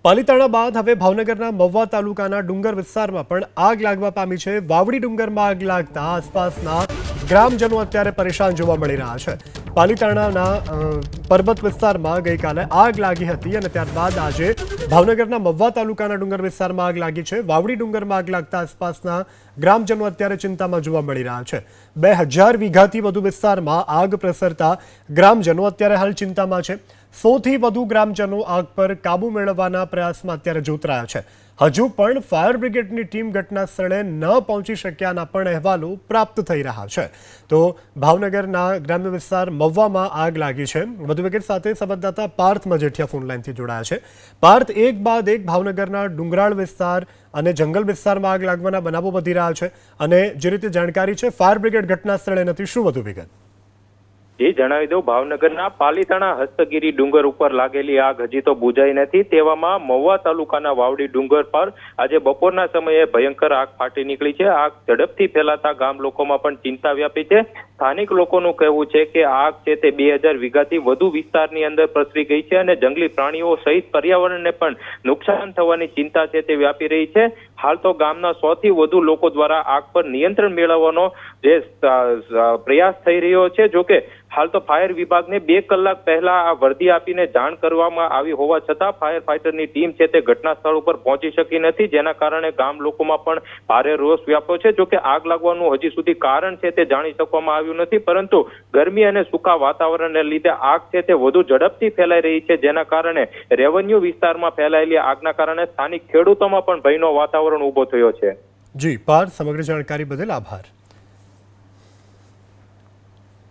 પાલીતાણા બાદ હવે ભાવનગરના મહુવા તાલુકાના ડુંગર વિસ્તારમાં પણ આગ લાગવા પામી છે। વાવડી ડુંગરમાં આગ લાગતા આસપાસના ગ્રામજનો અત્યારે પરેશાન જોવા મળી રહ્યા છે। પાલીતાણાના પર્વત વિસ્તારમાં ગઈકાલે આગ લાગી હતી અને ત્યારબાદ આજે ભાવનગરના મહુવા તાલુકાના ડુંગર વિસ્તારમાં આગ લાગી છે। વાવડી ડુંગરમાં આગ લાગતા આસપાસના ગ્રામજનો અત્યારે ચિંતામાં જોવા મળી રહ્યા છે। 2000 વીઘાથી વધુ વિસ્તારમાં આગ પ્રસરતા ગ્રામજનો અત્યારે હાલ ચિંતામાં છે। 100 થી વધુ ગ્રામજનો આગ પર કાબુ મેળવવાના પ્રયાસમાં અત્યારે જોતરાયા છે। હજુ પણ ફાયર બ્રિગેડની ટીમ ઘટના સ્થળે ન પહોંચી શક્યાના પણ અહેવાલો પ્રાપ્ત થઈ રહ્યા છે। તો ભાવનગરના ગ્રામ્ય વિસ્તાર મહુવામાં આગ લાગી છે। વધુ વિગત સાથે સંવાદદાતા પાર્થ મજેઠિયા ફોન લાઈનથી જોડાયા છે। પાર્થ, એક બાદ એક ભાવનગરના ડુંગરાળ વિસ્તાર અને જંગલ વિસ્તારમાં આગ લાગવાના બનાવો વધી રહ્યા છે અને જે રીતે જાણકારી છે ફાયર બ્રિગેડ ઘટના સ્થળે નથી, શું વધુ વિગત? એ જણાવી દઉં, ભાવનગરના પાલીતાણા હસ્તગીરી ડુંગર ઉપર લાગેલી આગ હજી તો બુઝાઈ નથી। તેવામાં મહુવા તાલુકાના વાવડી ડુંગર પર આજે બપોરના સમયે ભયંકર આગ ફાટી નીકળી છે। આગ ઝડપથી ફેલાતા ગામ લોકોમાં પણ ચિંતા વ્યાપી છે। સ્થાનિક લોકોનું કહેવું છે કે આગ છે તે 2000 વીઘાથી વધુ વિસ્તારની અંદર પ્રસરી ગઈ છે અને જંગલી પ્રાણીઓ સહિત પર્યાવરણને પણ નુકસાન થવાની ચિંતા છે તે વ્યાપી રહી છે। હાલ તો ગામના 100 થી વધુ લોકો દ્વારા આગ પર નિયંત્રણ મેળવવાનો જે પ્રયાસ થઈ રહ્યો છે। જોકે હાલ તો ફાયર વિભાગને 2 કલાક પહેલા આ વર્દી આપીને જાણ કરવામાં આવી હોવા છતાં ફાયર ફાઈટરની ટીમ છે તે ઘટના સ્થળ ઉપર પહોંચી શકી નથી, જેના કારણે ગામ લોકોમાં પણ ભારે રોષ વ્યાપ્યો છે। જોકે આગ લાગવાનું હજી સુધી કારણ છે તે જાણી શકવામાં આવ્યું નથી, પરંતુ ગરમી અને સૂકા વાતાવરણને લીધે આગ છે તે વધુ ઝડપથી ફેલાઈ રહી છે, જેના કારણે રેવન્યુ વિસ્તારમાં ફેલાયેલી આગના કારણે સ્થાનિક ખેડૂતોમાં પણ ભયનો વાતાવરણ ઊભો થયો છે। જી પાર્થ, સમગ્ર જાણકારી બદલ આભાર।